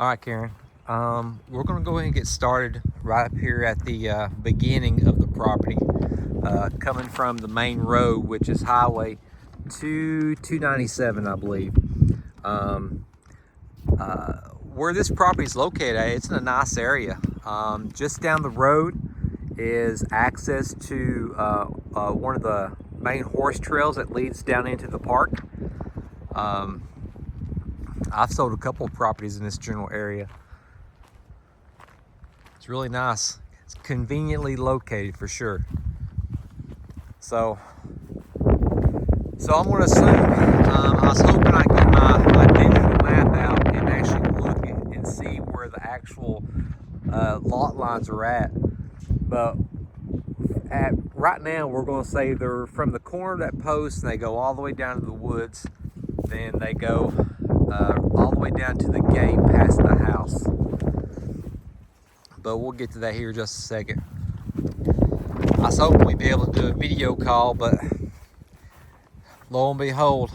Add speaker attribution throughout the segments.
Speaker 1: All right, Karen. We're going to go ahead and get started right up here at the beginning of the property, coming from the main road, which is Highway 297, I believe. Where this property is located at, it's in a nice area. Just down the road is access to one of the main horse trails that leads down into the park. I've sold a couple of properties in this general area. It's really nice. It's conveniently located for sure. So I'm going to assume, I was hoping I'd get my digital map out and actually look and see where the actual lot lines are at. But right now, we're going to say they're from the corner of that post and they go all the way down to the woods. Then they go all the way down to the gate past the house. But we'll get to that here in just a second. I was hoping we'd be able to do a video call, but lo and behold,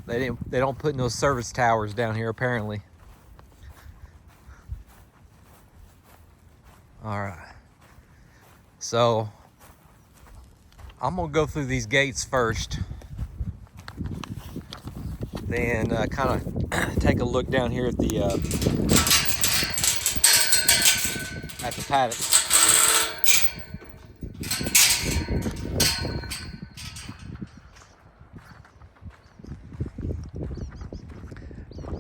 Speaker 1: they don't put no service towers down here apparently. All right. So I'm gonna go through these gates first, then kind of take a look down here at the paddock.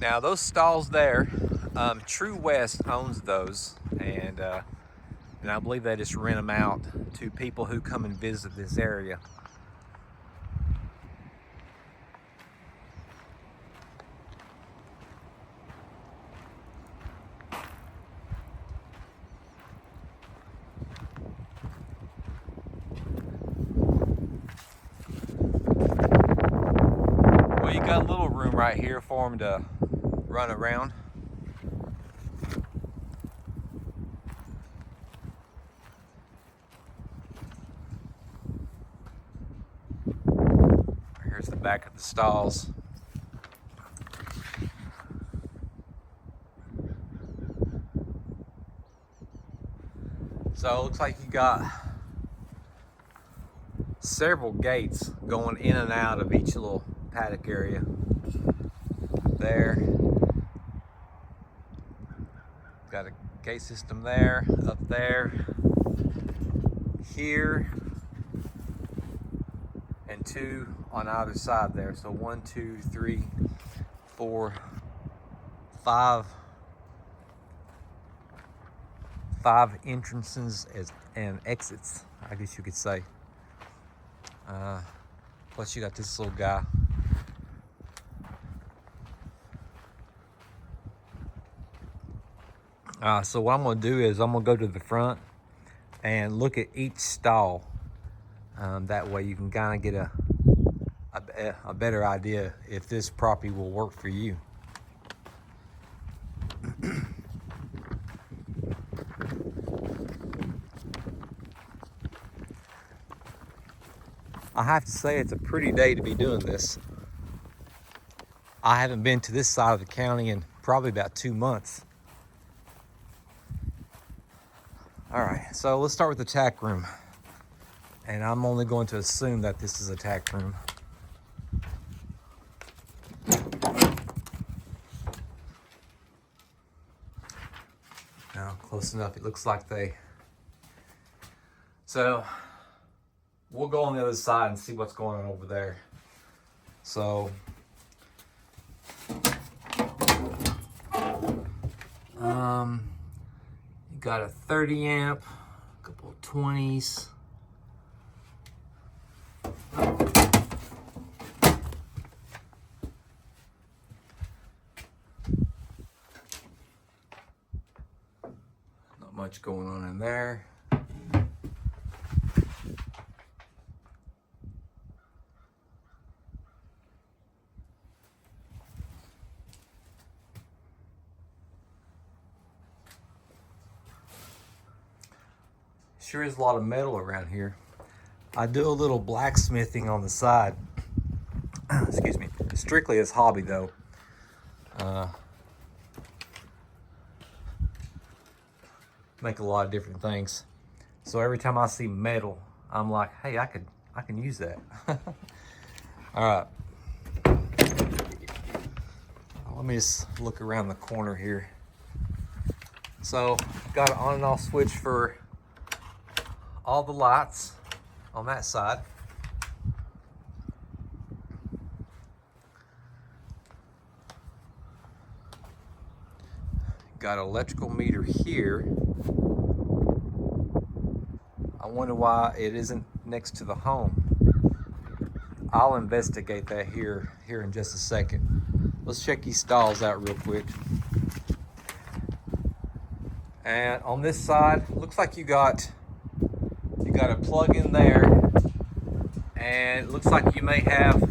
Speaker 1: Now those stalls there, True West owns those, and I believe they just rent them out to people who come and visit this area. Well, you got a little room right here for them to run around. Here's the back of the stalls. So it looks like you got several gates going in and out of each little paddock area. There. Got a gate system there, up there, here, and two on either side there. So 1, 2, 3, 4, 5 entrances and exits, I guess you could say. Plus you got this little guy. So what I'm going to do is I'm going to go to the front and look at each stall. That way you can kind of get a better idea if this property will work for you. I have to say it's a pretty day to be doing this. I haven't been to this side of the county in probably about 2 months. All right, so let's start with the tack room. And I'm only going to assume that this is a tack room. Now, close enough, it looks like they... So, we'll go on the other side and see what's going on over there. So, you got a 30 amp, a couple of 20s. Not much going on in there. Sure is a lot of metal around here. I do a little blacksmithing on the side. Excuse me. Strictly as hobby though. make a lot of different things. So every time I see metal, I'm like, hey, I can use that. All right. Let me just look around the corner here. So got an on and off switch for all the lights on that side. Got an electrical meter here. I wonder why it isn't next to the home. I'll investigate that here in just a second. Let's check these stalls out real quick. And on this side, looks like you got a plug in there, and it looks like you may have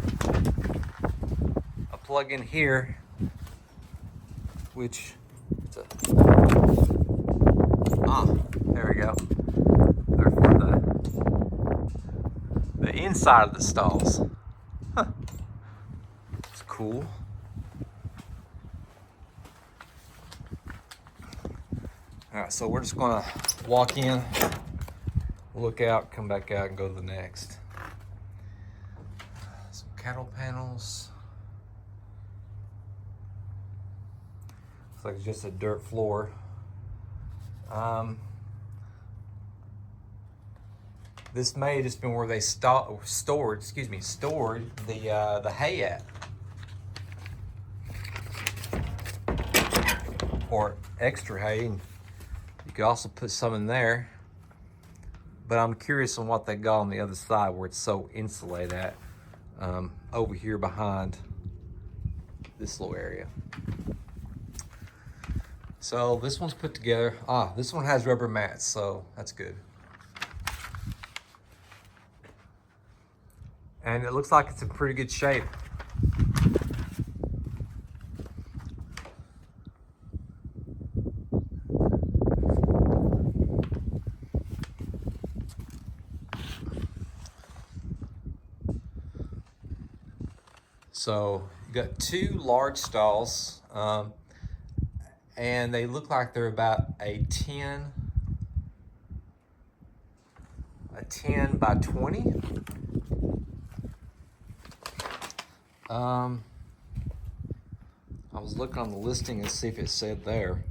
Speaker 1: a plug in here, which there we go. They're for the inside of the stalls. Huh. It's cool. All right, so we're just gonna walk in, look out, come back out, and go to the next. Some cattle panels. Looks like it's just a dirt floor. This may have just been where they stored the hay at, or extra hay. And you could also put some in there, but I'm curious on what they got on the other side where it's so insulated at, over here behind this little area. So this one's put together. This one has rubber mats, so that's good. And it looks like it's in pretty good shape. So you got two large stalls, and they look like they're about a 10 by 20. I was looking on the listing and see if it said there.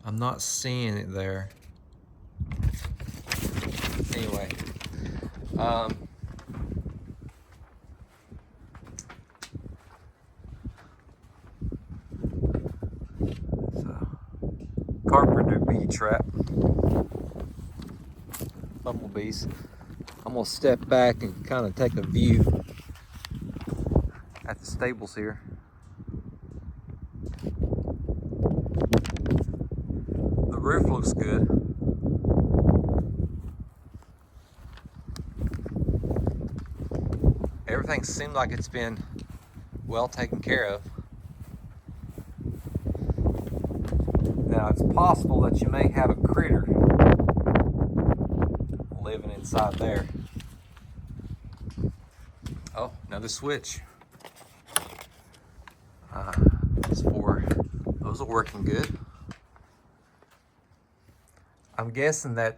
Speaker 1: I'm not seeing it there. Anyway, so carpenter bee trap, bumblebees. I'm gonna step back and kind of take a view at the stables here. The roof looks good. Everything seemed like it's been well taken care of. Now it's possible that you may have a critter living inside there. Oh, another switch. Those are working good. I'm guessing that's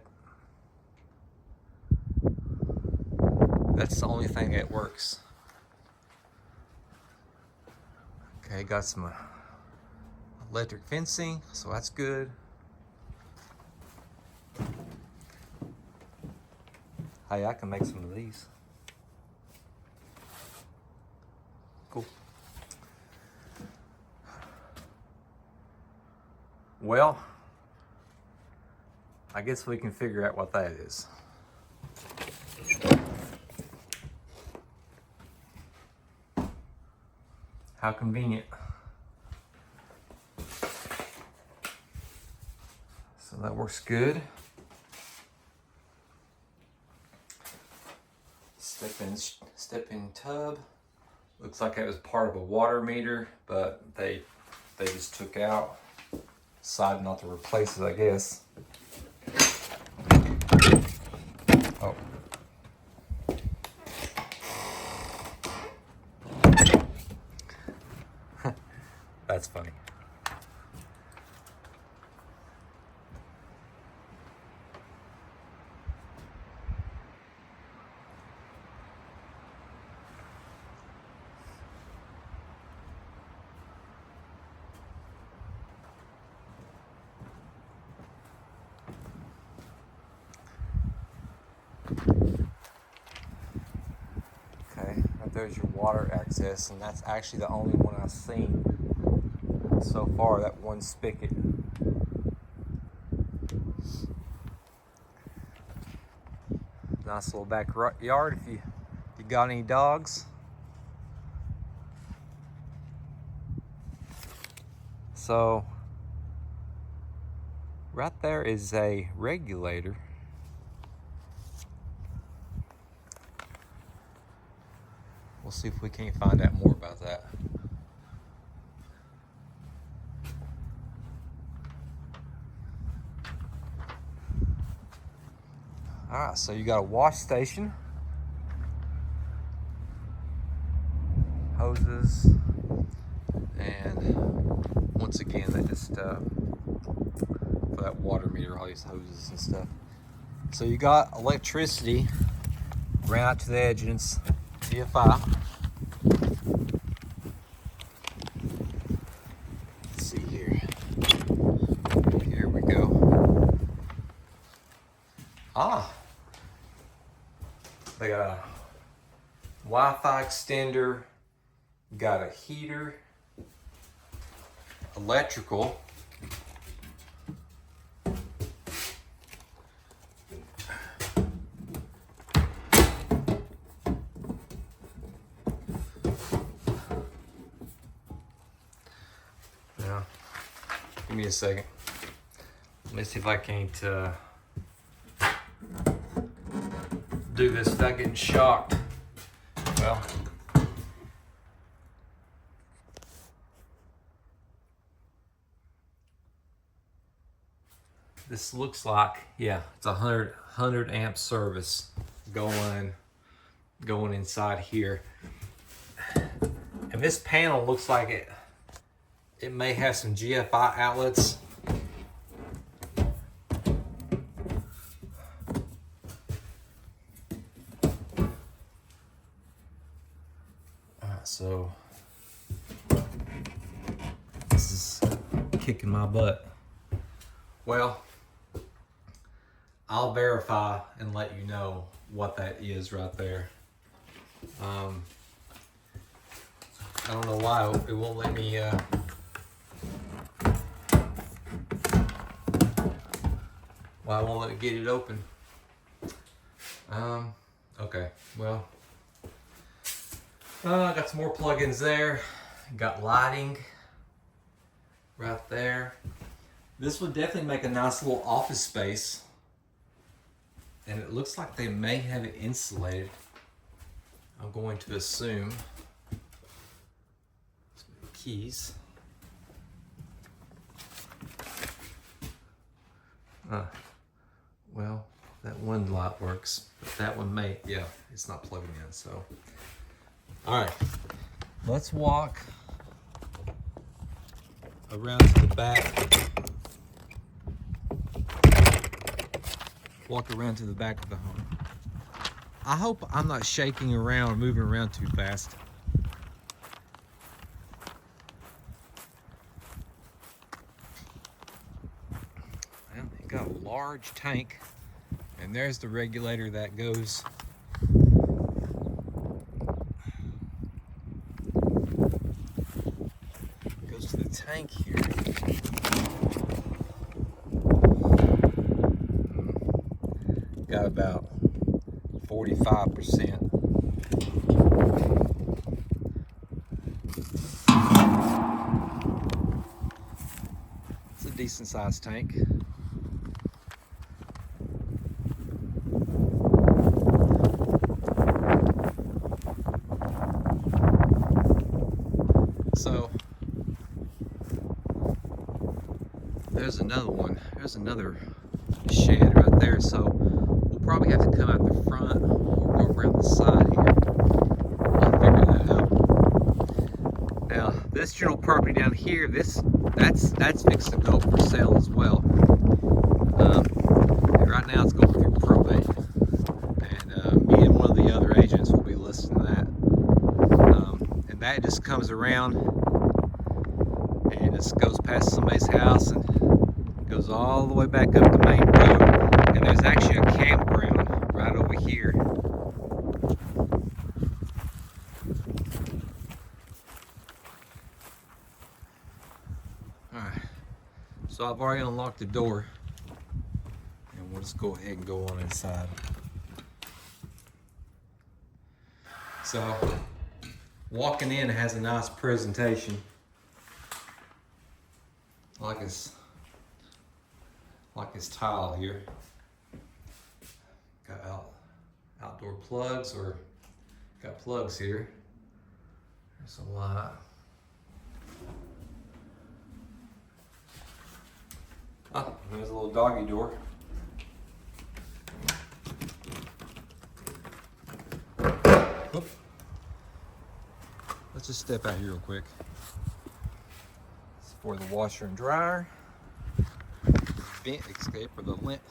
Speaker 1: the only thing that works. Okay, got some electric fencing, so that's good. Hey, I can make some of these. Cool. Well, I guess we can figure out what that is. How convenient. So that works good. Step in tub. Looks like it was part of a water meter, but they just took out. Decided not to replace it, I guess. Oh. funny. Okay, there's your water access, and that's actually the only one I've seen so far, that one spigot. Nice little backyard if you got any dogs. So right there is a regulator. We'll see if we can't find out more about that. All right, so you got a wash station, hoses, and once again, they just for that water meter, all these hoses and stuff. So you got electricity ran out to the edge, and it's GFI. Let's see here. Here we go. They got a Wi-Fi extender, got a heater, electrical, now give me a second, let me see if I can't do this without getting shocked. Well, this looks like, yeah, it's a 100 amp service going inside here. And this panel looks like it may have some GFI outlets. So this is kicking my butt. Well, I'll verify and let you know what that is right there. I don't know why it won't let me why I won't let me get it open. Okay, well, I got some more plugins there. Got lighting right there. This would definitely make a nice little office space. And it looks like they may have it insulated. I'm going to assume. Keys. Well, that one light works, but that one may, yeah, it's not plugging in, so. All right, let's walk around to the back. Walk around to the back of the home. I hope I'm not shaking around, moving around too fast. Well, you got a large tank, and there's the regulator that goes to the tank here. Got about 45%. It's a decent sized tank. So there's another one. There's another shed right there. So we'll probably have to come out the front or go around the side here. I'll figure that out. Now, this general property down here, that's fixed to go for sale as well. And right now it's going through probate, and me and one of the other agents will be listing that. And that just comes around and just goes past somebody's house and goes all the way back up the main road. And there's actually a campground right over here. Alright, so I've already unlocked the door, and we'll just go ahead and go on inside. So, walking in has a nice presentation. Like it's tile here. Got outdoor plugs, or got plugs here. There's a light. Oh, there's a little doggy door. Whoop. Let's just step out here real quick. It's for the washer and dryer. Vent escape, or the lint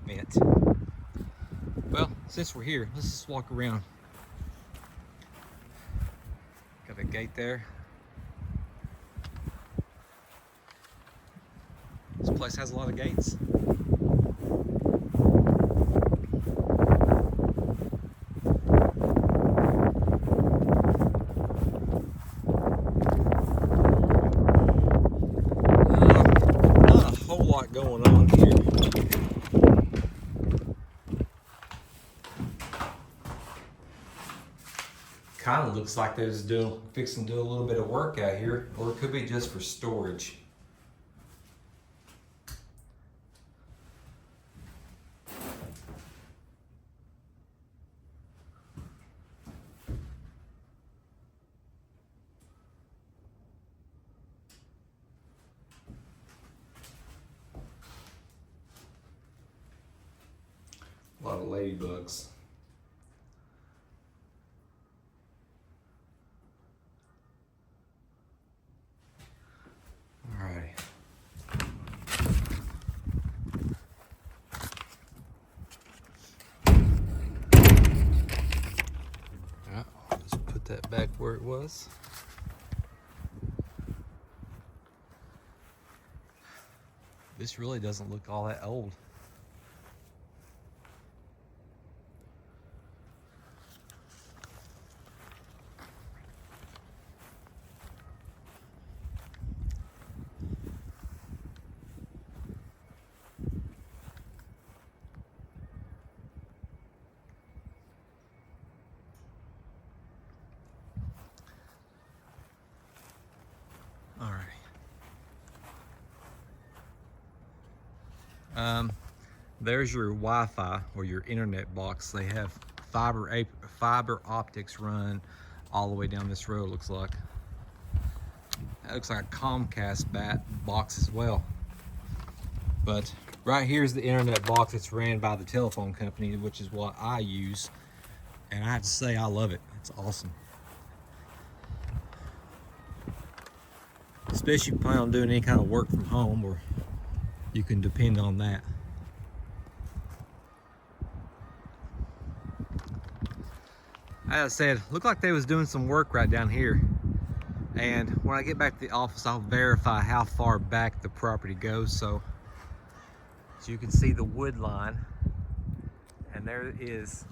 Speaker 1: vent. Well, since we're here, let's just walk around. Got a gate there. This place has a lot of gates. Not a whole lot going on here. Kind of looks like they're just fixing to do a little bit of work out here, or it could be just for storage. A lot of ladybugs. Alrighty. Yeah, I'll just put that back where it was. This really doesn't look all that old. There's your Wi-Fi or your internet box. They have fiber optics run all the way down this road, looks like. That looks like a Comcast box as well. But right here's the internet box that's ran by the telephone company, which is what I use. And I have to say, I love it. It's awesome. Especially if you plan on doing any kind of work from home, or you can depend on that. As I said, looked like they was doing some work right down here. And when I get back to the office, I'll verify how far back the property goes. So you can see the wood line. And there's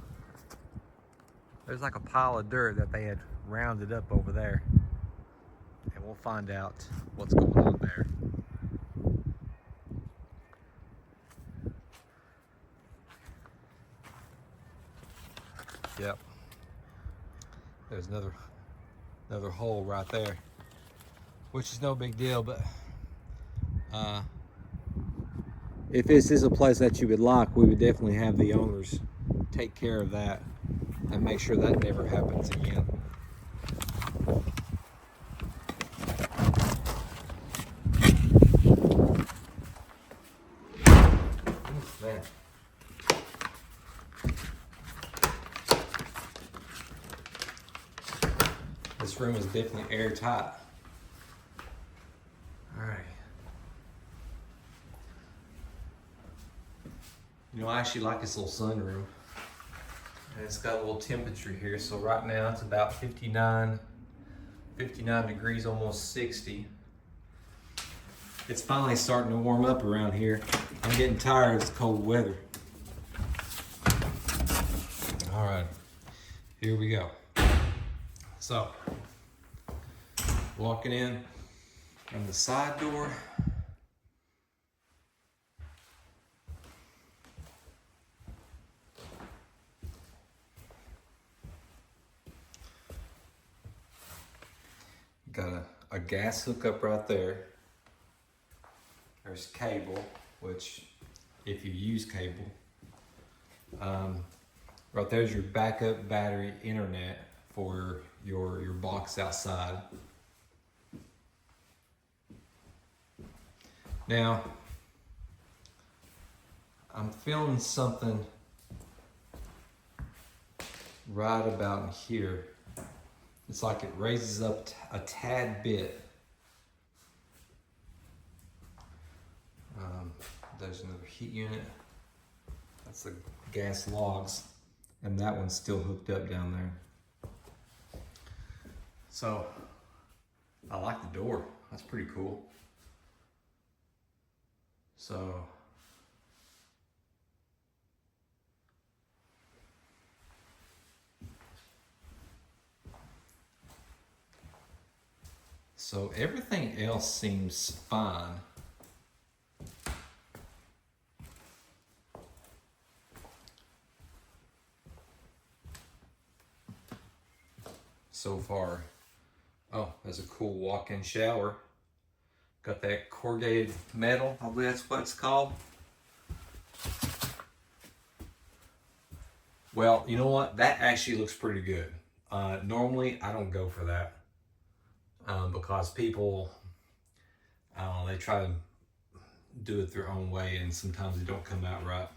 Speaker 1: like a pile of dirt that they had rounded up over there. And we'll find out what's going on there. Yep. There's another hole right there, which is no big deal, but if this is a place that you would like, we would definitely have the owners take care of that and make sure that never happens again. Man. This room is definitely airtight. All right. You know, I actually like this little sunroom. And it's got a little temperature here. So right now it's about 59 degrees, almost 60. It's finally starting to warm up around here. I'm getting tired of this cold weather. All right, here we go. So, walking in from the side door. Got a gas hookup right there. There's cable, which if you use cable, right there's your backup battery internet for your box outside. Now, I'm feeling something right about in here. It's like it raises up a tad bit. There's another heat unit. That's the gas logs. And that one's still hooked up down there. So, I like the door. That's pretty cool. So everything else seems fine. So far. Oh, there's a cool walk-in shower. Got that corrugated metal, I believe that's what it's called. Well, you know what? That actually looks pretty good. Normally, I don't go for that. Because people, I don't know, they try to do it their own way and sometimes they don't come out right.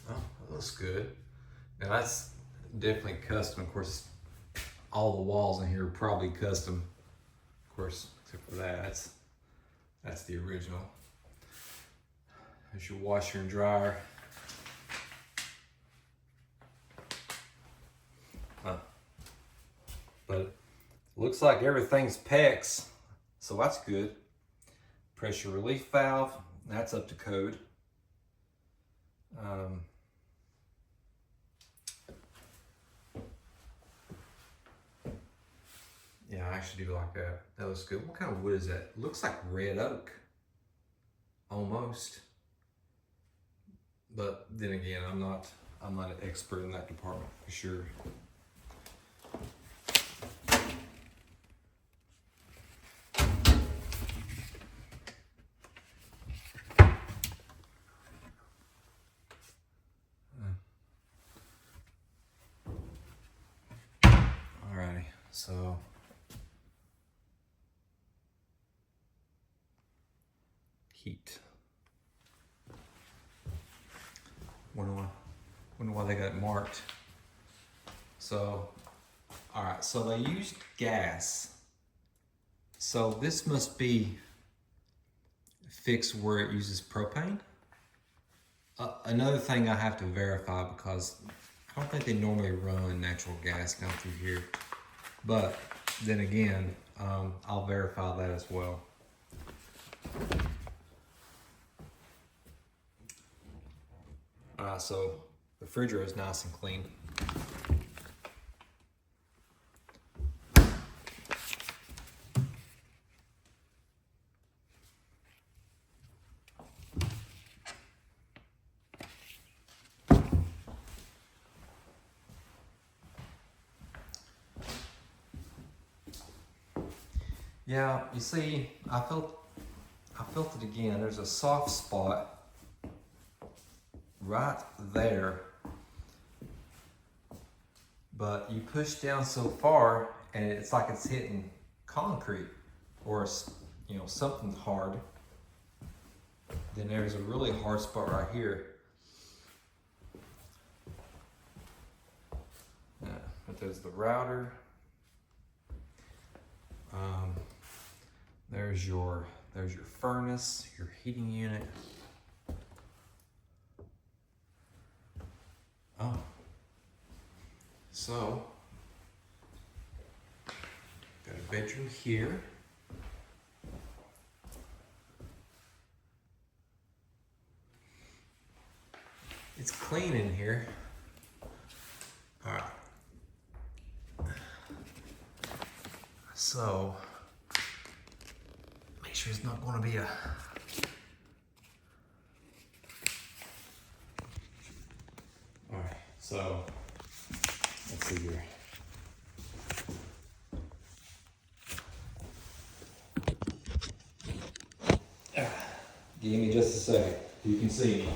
Speaker 1: Oh, that looks good. Now that's definitely custom. Of course, all the walls in here are probably custom. Of course, except for that, that's the original. There's your washer and dryer. But it looks like everything's PEX, so that's good. Pressure relief valve, that's up to code. Yeah, I actually do like that. That looks good. What kind of wood is that? Looks like red oak, almost. But then again, I'm not an expert in that department for sure. Alrighty, so heat. Wonder why they got it marked. So, all right, so they used gas. So this must be fixed where it uses propane. Another thing I have to verify because I don't think they normally run natural gas down through here. But then again, I'll verify that as well. So the refrigerator is nice and clean. Yeah, you see, I felt it again. There's a soft spot right there, but you push down so far and it's like it's hitting concrete or something hard, Then there's a really hard spot right here. But there's the router. There's your furnace, your heating unit. Oh, so got a bedroom here. It's clean in here. All right. So make sure it's not going to be a all right. So let's see here. Give me just a second. You can see me.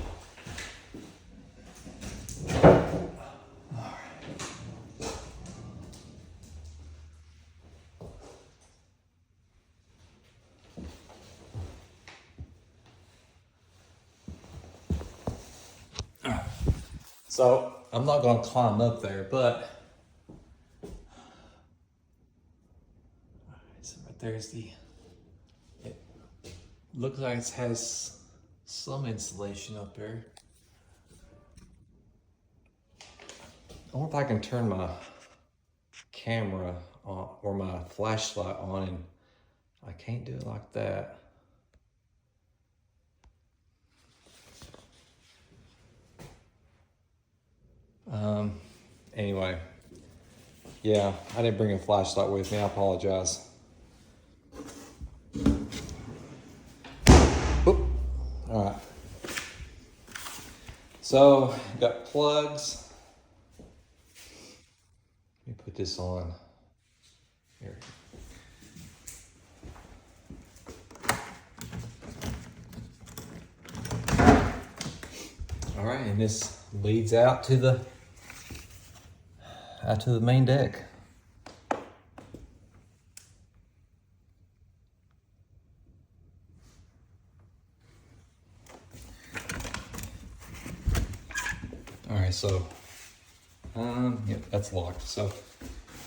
Speaker 1: So I'm not going to climb up there, but so right there's the. It looks like it has some insulation up there. I wonder if I can turn my camera on or my flashlight on, and I can't do it like that. Anyway, yeah, I didn't bring a flashlight with me. I apologize. Oop. All right. So, got plugs. Let me put this on here. All right, and this leads out to the main deck. All right, so yep, that's locked. So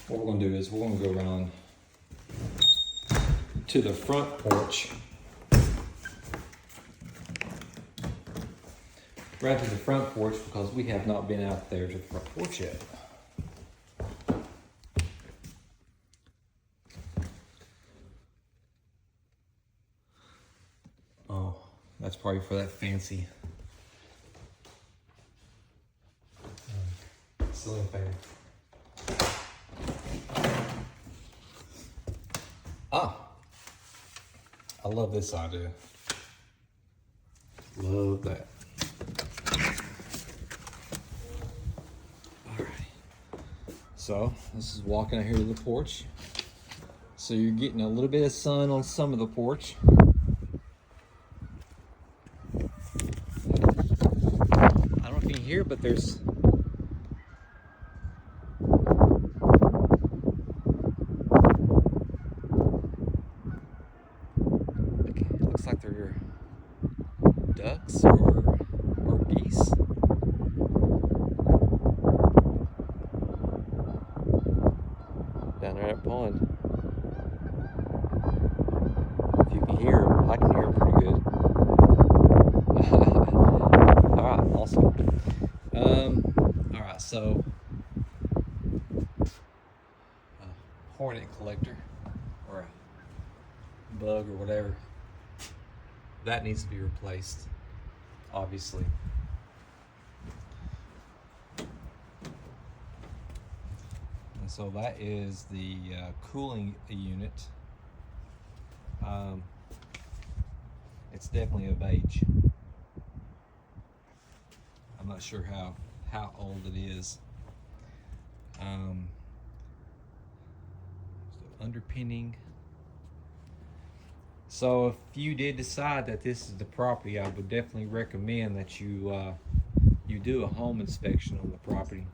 Speaker 1: what we're gonna do is we're gonna go around to the front porch. Right to the front porch because we have not been out there to the front porch yet. Oh, that's probably for that fancy ceiling fan. Ah, I love this idea. Love that. So this is walking out here to the porch. So you're getting a little bit of sun on some of the porch. I don't know if you can hear, but there's it looks like they're ducks or geese. Down there at that pond. If you can hear them, I can hear them pretty good. Alright, awesome. Alright, so a hornet collector or a bug or whatever, that needs to be replaced, obviously. So that is the cooling unit. It's definitely of age. I'm not sure how old it is. So underpinning. So if you did decide that this is the property, I would definitely recommend that you do a home inspection on the property.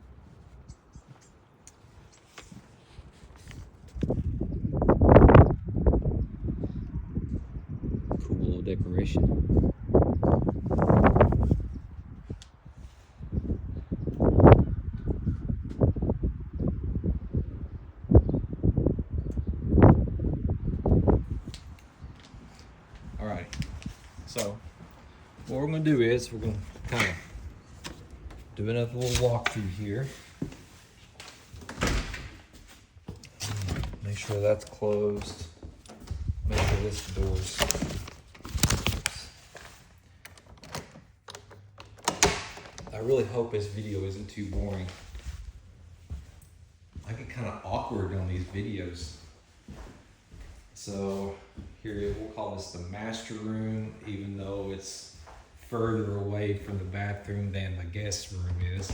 Speaker 1: Decoration. we're gonna do is we're gonna kind of do another little walkthrough here. Make sure that's closed. Make sure this door's. I really hope this video isn't too boring. I get kind of awkward on these videos. So here, we'll call this the master room, even though it's further away from the bathroom than the guest room is.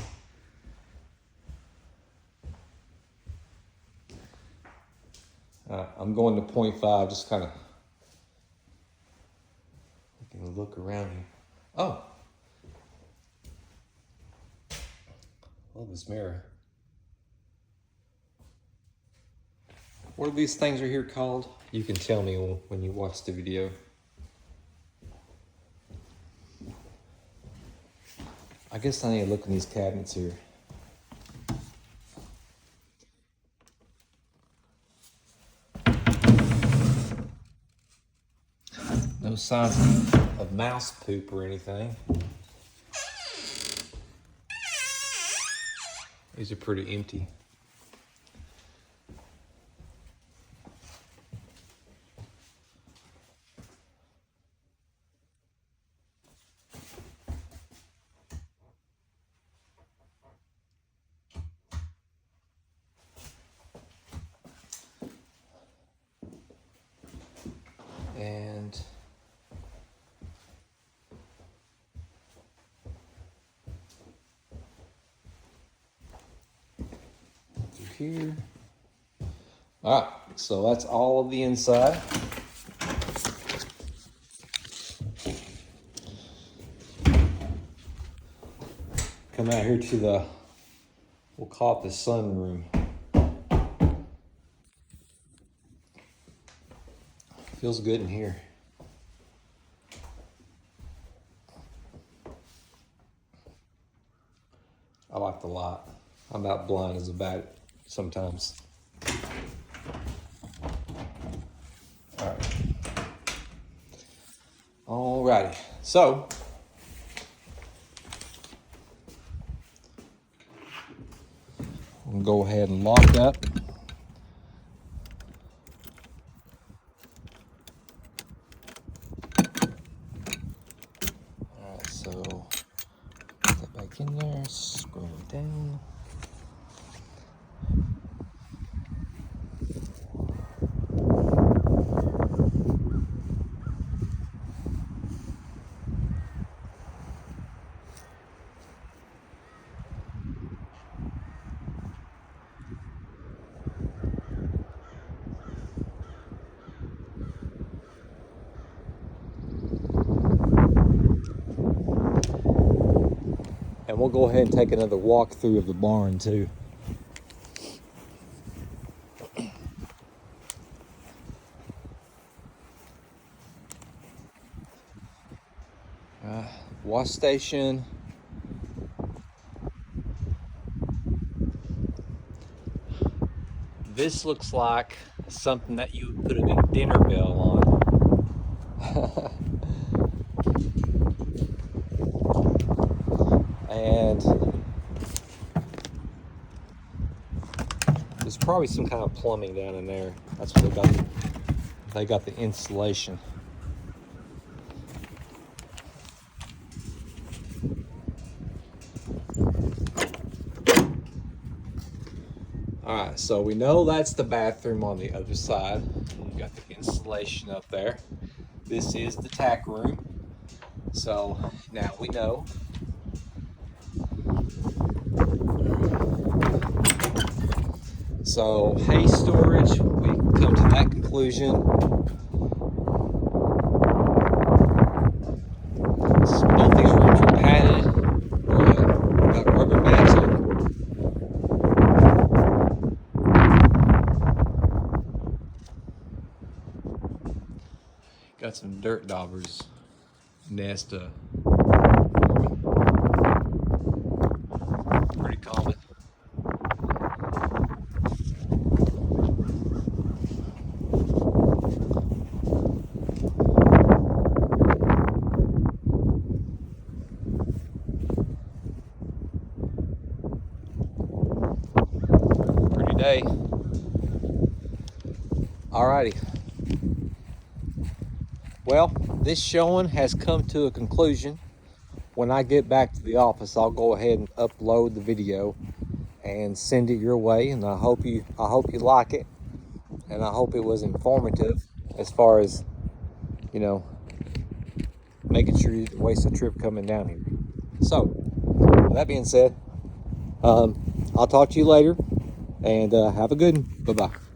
Speaker 1: I'm going to 0.5, just kind of look around here. Oh, love this mirror. What are these things right here called? You can tell me when you watch the video. I guess I need to look in these cabinets here. No signs of mouse poop or anything. These are pretty empty. And through here. All right, so that's all of the inside. Come out here to the, we'll call it the sunroom. Feels good in here. I like the light. I'm about blind as a bat sometimes. Alrighty, so we'll go ahead and lock up. Alright, so put that back in there, scroll it down. And we'll go ahead and take another walk through of the barn too. Wash station. This looks like something that you would put a dinner bell on. And there's probably some kind of plumbing down in there. That's what they got the insulation. All right, so we know that's the bathroom on the other side. You've got the insulation up there. This is the tack room. So now we know. So hay storage, we come to that conclusion. Both these rooms are padded, got rubber mats on. Got some dirt daubers nest. Pretty common. day. Alrighty. Well, this showing has come to a conclusion. When I get back to the office, I'll go ahead and upload the video and send it your way, and I hope you like it, and I hope it was informative as far as, you know, making sure you didn't waste a trip coming down here. So with that being said, I'll talk to you later, and have a good one. Bye-bye.